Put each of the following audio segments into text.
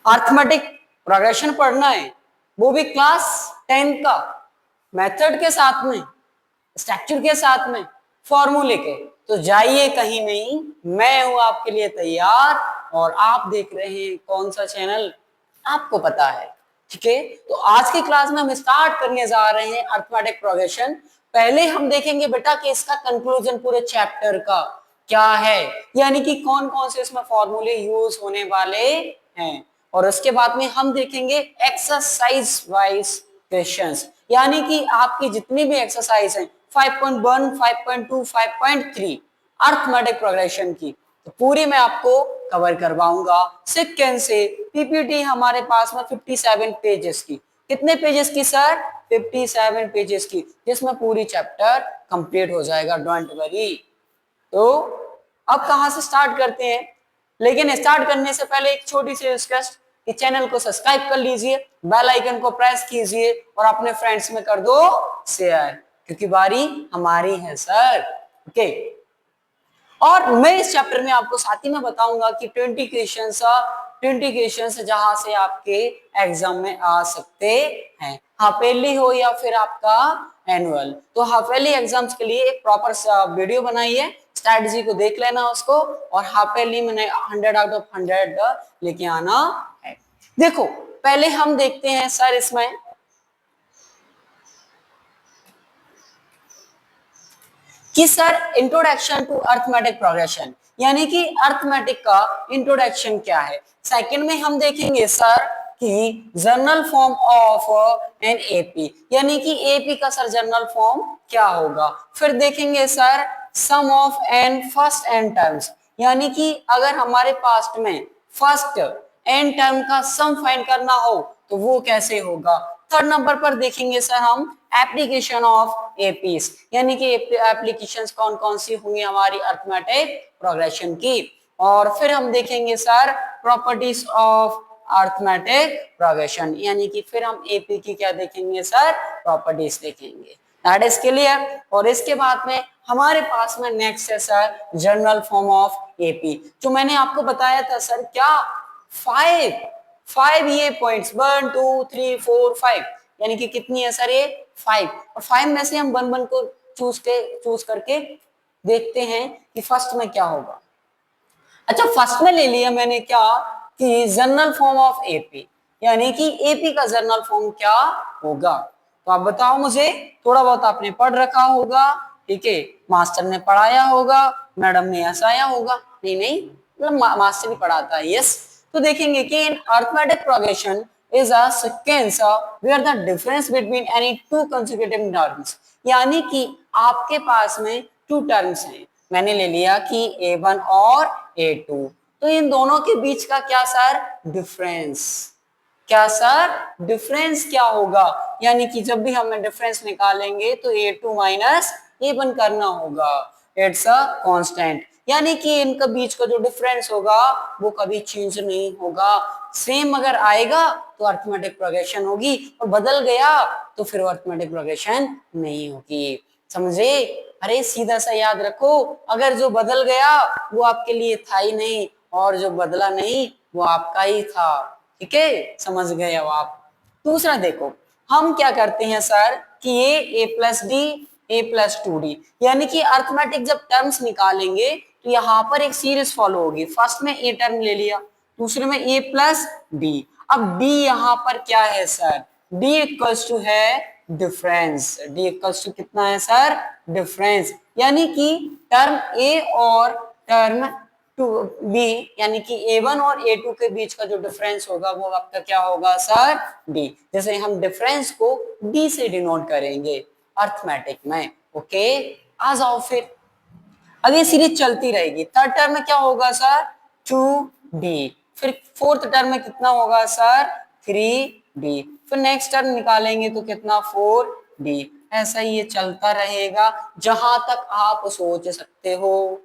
Arithmetic progression पढ़ना है, वो भी क्लास 10 का, मेथड के साथ में, स्ट्रक्चर के साथ में, फॉर्मूले के। तो जाइए कहीं नहीं, मैं हूं आपके लिए तैयार, और आप देख रहे हैं कौन सा चैनल, आपको पता है। ठीक है, तो आज की क्लास में हम स्टार्ट करने जा रहे हैं अर्थमेटिक प्रोग्रेशन। पहले हम देखेंगे बेटा कि इसका कंक्लूजन पूरे चैप्टर का क्या है, यानी कि कौन कौन से इसमें फॉर्मूले यूज होने वाले हैं, और उसके बाद में हम देखेंगे एक्सरसाइज वाइज क्वेश्चंस, यानी कि आपकी जितनी भी एक्सरसाइज है 5.1, 5.2, 5.3 अर्थमेटिक प्रोग्रेशन की, तो पूरी मैं आपको कवर करवाऊंगा सेकंड से। पीपीटी हमारे पास में 57 पेजेस की, कितने पेजेस की सर? 57 पेजेस की, जिसमें पूरी चैप्टर कंप्लीट हो जाएगा, डोंट वरी। तो अब कहां से स्टार्ट करते हैं, लेकिन स्टार्ट करने से पहले एक छोटी सी रिक्वेस्ट कि चैनल को सब्सक्राइब कर लीजिए, बेल आइकन को प्रेस कीजिए और अपने फ्रेंड्स में कर दो शेयर, क्योंकि बारी हमारी है सर। ओके, और मैं इस चैप्टर में आपको साथ ही में बताऊंगा कि 20 क्वेश्चन जहां से आपके एग्जाम में आ सकते हैं, हाफेली हो या फिर आपका एनुअल। तो हाफेली एग्जाम्स के लिए एक प्रॉपर वीडियो बनाई है, स्ट्रैटेजी को देख लेना उसको, और हाफेली में 100 आउट ऑफ 100 लेके आना है। देखो पहले हम देखते हैं सर इसमें कि sir introduction to arithmetic progression, यानी कि अर्थमेटिक का इंट्रोडक्शन क्या है। सेकंड में हम देखेंगे सर कि journal form of an AP, यानी कि एपी का सर जर्नल फॉर्म क्या होगा। फिर देखेंगे sir sum of n first n terms, यानी कि अगर हमारे पास्ट में फर्स्ट एन टर्म का सम फाइंड करना हो तो वो कैसे होगा। थर्ड नंबर पर देखेंगे सर हम एप्लीकेशन ऑफ एपीस, यानी कि एप्लीकेशंस कौन कौन सी होंगी हमारी अर्थमेटिक प्रोग्रेशन की। और फिर हम देखेंगे sir properties of arithmetic progression, यानी कि फिर हम एपी की क्या देखेंगे सर, प्रॉपर्टीज देखेंगे। That is clear. और इसके बाद में हमारे पास में नेक्स्ट है sir general form of AP, जो मैंने आपको बताया था सर क्या, 5 ये पॉइंट्स 1 2 3 4 5, यानी कि कितनी है सर ये 5, और 5 में से हम 1 को चूज करके देखते हैं कि फर्स्ट में क्या होगा। अच्छा, फर्स्ट में ले लिया मैंने क्या कि जनरल फॉर्म ऑफ एपी, यानी कि एपी का जनरल फॉर्म क्या होगा। तो आप बताओ मुझे, थोड़ा बहुत आपने पढ़ रखा होगा, ठीक है, मास्टर ने पढ़ाया होगा, मैडम ने हंसाया होगा, नहीं नहीं मतलब मास्टर भी पढ़ाता है, यस। तो देखेंगे कि इन arithmetic progression is a sequence where the difference between any two consecutive terms, यानी कि आपके पास में टू टर्म्स हैं, मैंने ले लिया कि A1 और A2, तो इन दोनों के बीच का क्या सर, डिफरेंस, क्या सर डिफरेंस क्या होगा, यानी कि जब भी हमें डिफरेंस निकालेंगे तो A2 माइनस A1 करना होगा, इट्स अ कांस्टेंट, यानी कि इनका बीच का जो डिफरेंस होगा वो कभी चेंज नहीं होगा। सेम अगर आएगा तो अर्थमेटिक प्रोग्रेशन होगी, और बदल गया तो फिर अर्थमेटिक प्रोग्रेशन नहीं होगी, समझे। अरे सीधा सा याद रखो, अगर जो बदल गया वो आपके लिए था ही नहीं, और जो बदला नहीं वो आपका ही था, ठीक है, समझ गए हो आप। दूसरा देखो, हम क्या करते हैं सर कि ये a plus D A plus 2d, यानी कि अर्थमेटिक जब टर्म्स निकालेंगे तो यहाँ पर एक सीरीज फॉलो होगी, फर्स्ट में ए टर्म ले लिया, दूसरे में a प्लस डी, अब d यहाँ पर क्या है सर, d इक्वल्स टू है डिफरेंस, d इक्वल्स टू कितना है सर, डिफरेंस, यानी कि टर्म a और टर्म टू बी, यानी कि A1 और A2 के बीच का जो डिफरेंस होगा वो आपका क्या होगा सर, D, जैसे हम डिफरेंस को D से डिनोट करेंगे अर्थमेटिक में। ओके, आ जाओ फिर, अब ये सीरीज चलती रहेगी। थर्ड टर्म में क्या होगा सर, 2D, फिर फोर्थ टर्म में कितना होगा सर, 3D, फिर नेक्स्ट टर्म निकालेंगे तो कितना, 4D, ऐसा ही ये चलता रहेगा जहां तक आप सोच सकते हो,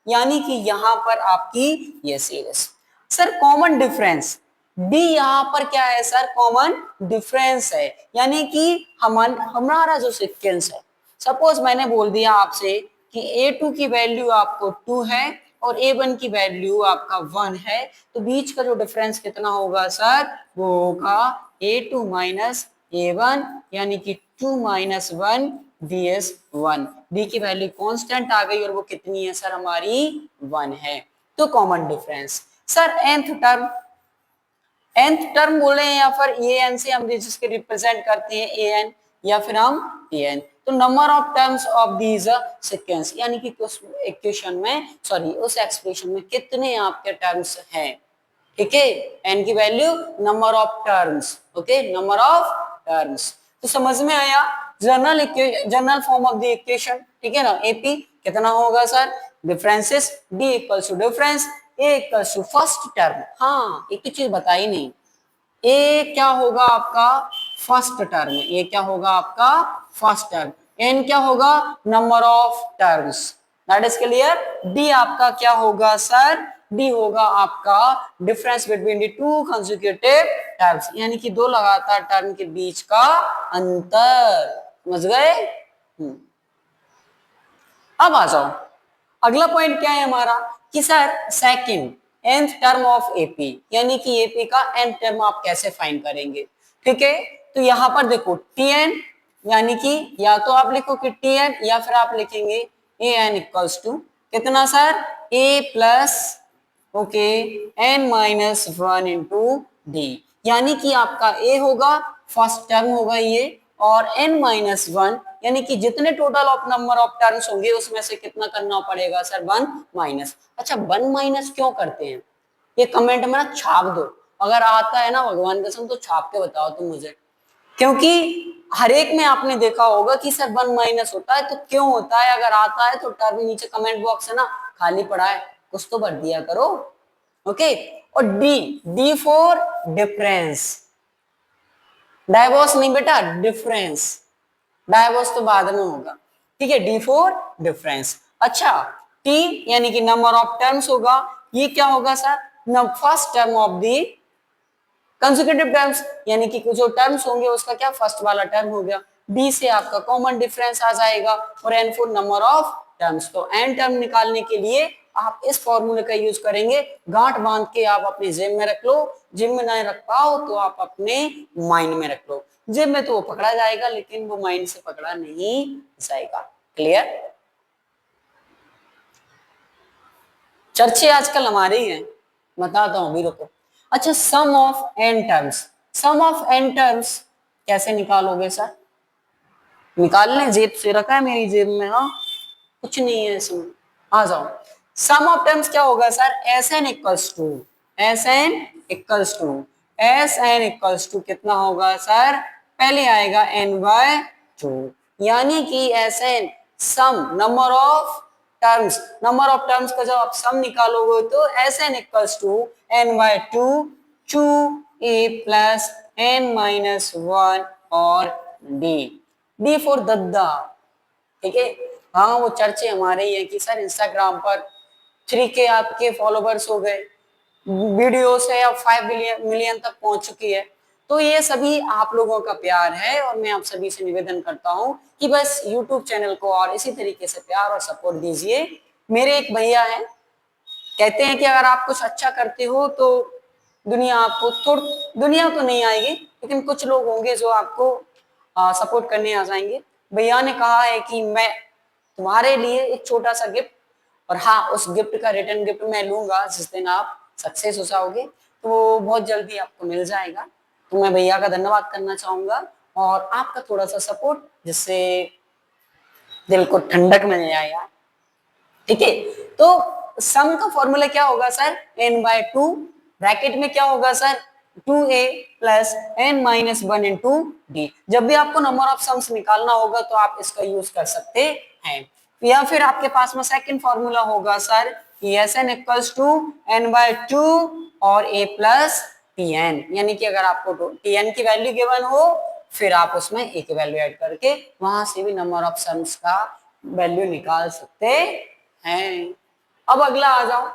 यानी कि यहां पर आपकी ये series. Sir common difference D, यहां पर क्या है सर, कॉमन डिफरेंस है, यानी कि हमारा जो सीक्वेंस है, सपोज मैंने बोल दिया आपसे कि A2 की वैल्यू आपको 2 है और a1 की वैल्यू आपका 1 है, तो बीच का जो डिफरेंस कितना होगा सर, वो होगा a2 माइनस a1, यानी कि 2 माइनस 1 ds1। d की वैल्यू कांस्टेंट आ गई और वो कितनी है सर, हमारी 1 है। तो common difference sir, nth term बोले या फिर an से हम जिसके रिप्रेजेंट करते हैं an, या फिर हम an, तो number of terms of these sequence, यानी कि उस इक्वेशन में, सॉरी उस एक्सप्रेशन में कितने आपके टर्म्स हैं, ठीक है, n की value number of terms, okay, number of terms. तो समझ में आया general form of the equation, ठीक है ना, एपी कितना होगा sir, differences d equals to difference a equals to first term. हाँ, एक ही चीज बताई नहीं, ए क्या होगा आपका फर्स्ट टर्म, ये क्या होगा आपका फर्स्ट टर्म, एन क्या होगा number of terms, that is clear. D आपका क्या होगा सर, डी होगा आपका difference between the two consecutive terms, यानी कि दो लगातार टर्म के बीच का अंतर, समझ गए। अब आ जाओ, अगला पॉइंट क्या है हमारा कि sir second nth term of AP, यानी कि एपी का nth टर्म आप कैसे फाइंड करेंगे, ठीक है। तो यहां पर देखो tn, यानी कि या तो आप लिखो कि tn या फिर आप लिखेंगे an इक्वल्स टू कितना sir, a plus okay n minus 1 into D, यानी कि आपका a होगा फर्स्ट टर्म होगा ये, और n माइनस 1 यानी कि जितने total of number of terms होंगे उसमें से कितना करना पड़ेगा सर, 1 माइनस। अच्छा 1 माइनस क्यों करते हैं, ये कमेंट में ना छाप दो, अगर आता है ना भगवान कसम तो छाप के बताओ तुम मुझे, क्योंकि हर एक में आपने देखा होगा कि सर 1 माइनस होता है, तो क्यों होता है, अगर आता है तो टर्म नीचे कमेंट बॉक्स है ना खाली पड़ा है, कुछ तो भर दिया करो, ओके। और डी फॉर डिफरेंस, डाइवोर्स नहीं बेटा, डिफरेंस, डाइवोर्स तो बाद में होगा, ठीक है, डी फॉर डिफरेंस। अच्छा टी यानी कि नंबर ऑफ टर्म्स होगा, ये क्या होगा sir, first term of the consecutive terms, यानी कि जो टर्म्स होंगे उसका क्या फर्स्ट वाला टर्म हो गया, डी से आपका कॉमन डिफरेंस आ जाएगा, और n for number of terms. तो एन टर्म निकालने के लिए आप इस फॉर्मूले का यूज करेंगे, गांठ बांध के आप अपने जेब में रख लो, जेब में ना रख पाओ तो आप अपने माइंड में रख लो, जेब में तो वो पकड़ा जाएगा लेकिन वो माइंड से पकड़ा नहीं जाएगा, क्लियर। चर्चे आजकल हमारे ही हैं, बताता हूं, भी रुको। अच्छा sum of n terms, sum of n terms कैसे निकालोगे सर, निकाल लें, जेब से रखा है मेरी जेब में, हाँ कुछ नहीं है इसमें, आ जाओ। सम ऑफ टर्म्स क्या होगा sir, S n equals to, S n equals to, S n equals to कितना होगा सर, पहले आएगा एन बाय टू, यानी कि S n sum number of terms, number of terms का जब आप सम निकालोगे तो S n equals to n by two, two a plus n minus one और डी, डी फॉर दद्दा, ठीक है। हाँ वो चर्चे हमारे ही है कि सर इंस्टाग्राम पर 3K आपके फॉलोवर्स हो गए, वीडियो से अब 5 मिलियन तक पहुंच चुकी है, तो ये सभी आप लोगों का प्यार है, और मैं आप सभी से निवेदन करता हूं कि बस YouTube चैनल को और इसी तरीके से प्यार और सपोर्ट दीजिए। मेरे एक भैया हैं, कहते हैं कि अगर आप कुछ अच्छा करते हो तो दुनिया आपको दुनिया तो नहीं आएगी लेकिन कुछ लोग होंगे जो आपको सपोर्ट करने आ जाएंगे। भैया ने कहा है कि मैं तुम्हारे लिए एक छोटा सा गिफ्ट, और हाँ उस गिफ्ट का रिटर्न गिफ्ट मैं लूंगा जिस दिन आप सक्सेस हो जाओगे, तो वो बहुत जल्दी आपको मिल जाएगा। तो मैं भैया का धन्यवाद करना चाहूंगा और आपका थोड़ा सा सपोर्ट, जिससे दिल को ठंडक मिल जाए यार, ठीक है। तो सम का फॉर्मूला क्या होगा sir, n by two, bracket में क्या होगा sir, 2a plus n minus one into D. जब भी आपको नंबर ऑफ सम्स निकालना होगा तो आप इसका यूज कर सकते हैं, या फिर आपके पास में सेकंड फॉर्मूला होगा सर कि S n equals to n by two और a प्लस टी एन, यानी कि अगर आपको टी एन की वैल्यू गिवन हो फिर आप उसमें a की वैल्यू ऐड करके वहां से भी नंबर ऑफ सम्स का वैल्यू निकाल सकते हैं। अब अगला आ जाओ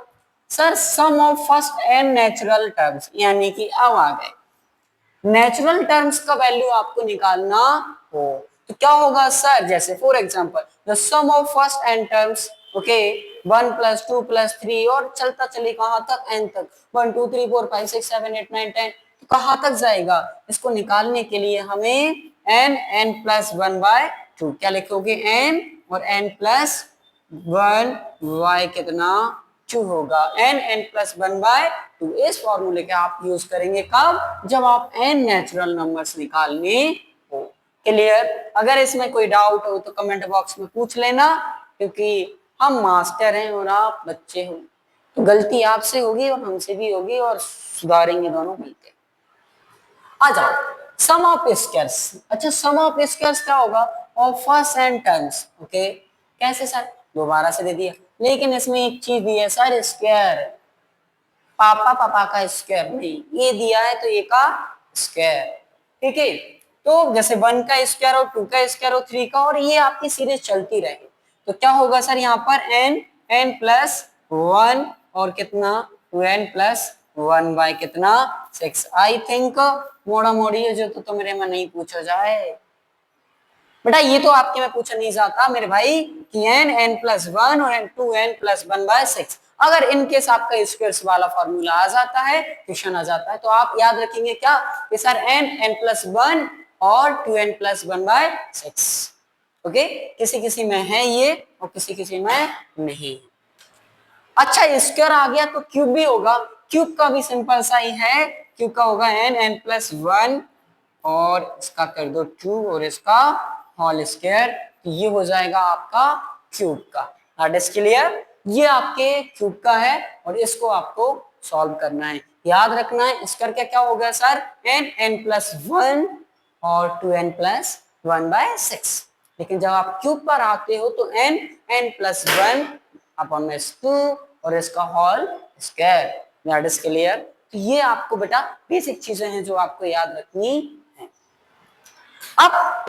sir, sum of first n natural terms, यानी कि अब आ गए नेचुरल टर्म्स का वैल्यू आपको निकालना हो तो क्या होगा सर, जैसे for example the sum of first n terms okay 1 + 2 + 3 और चलता चले कहां तक n तक 1 2 3 4 5 6 7 8 9 10 कहां तक जाएगा। इसको निकालने के लिए हमें n+1/2 क्या लिखोगे n और n+1 y कितना 2 होगा n+1/2। इस फॉर्मूले का आप यूज करेंगे कब, जब आप n नेचुरल नंबर्स निकालने हो। क्लियर। अगर इसमें कोई डाउट हो तो कमेंट बॉक्स में पूछ लेना, क्योंकि हम मास्टर हैं और आप बच्चे हो, तो गलती आपसे होगी और हमसे भी होगी और सुधारेंगे दोनों मिलकर। आ जाओ सम ऑफ स्क्वायर्स। अच्छा सम ऑफ स्क्वायर्स क्या होगा, of first and terms. Okay कैसे सर, दोबारा से दे दिया, लेकिन इसमें एक चीज दी है सर, स्क्वायर पापा का स्क्वायर नहीं, ये दिया है तो ये का स्क्वायर। ठीक है, तो जैसे 1 का स्क्वायर और 2 का स्क्वायर और 3 का, और ये आपकी सीरीज चलती रहे, तो क्या होगा सर यहाँ पर n+1 और कितना 2n+1 कितना 6। आई थिंक मोड़ा मोड़ी है जो तो मेरे में नहीं पूछा जाए बेटा, ये तो आपके में पूछा नहीं जाता मेरे भाई कि n+1 और 2n+1/6। अगर इनकेस आपका स्क्वायर्स वाला फॉर्मूला आ जाता है, क्वेश्चन आ जाता है, तो आप याद रखेंगे क्या कि सर n+1 और 2n+1/6। ओके किसी किसी में है ये और किसी किसी में नहीं। अच्छा स्क्वायर आ गया तो क्यूब भी होगा, क्यूब का भी सिंपल सा ही है, क्यूब का होगा n+1 और इसका कर दो 2 और इसका होल स्क्वायर, तो ये हो जाएगा आपका क्यूब का। That is clear. ये आपके क्यूब का है और इसको आपको सॉल्व करना है, याद रखना है। इसका क्या हो गया सर n+1 और 2n+1/6। लेकिन जब आप क्यूब पर आते हो तो n+1 अपॉन 2 और इसका whole square. That is clear. तो ये आपको बेटा बेसिक चीजें हैं जो आपको याद रखनी है। अब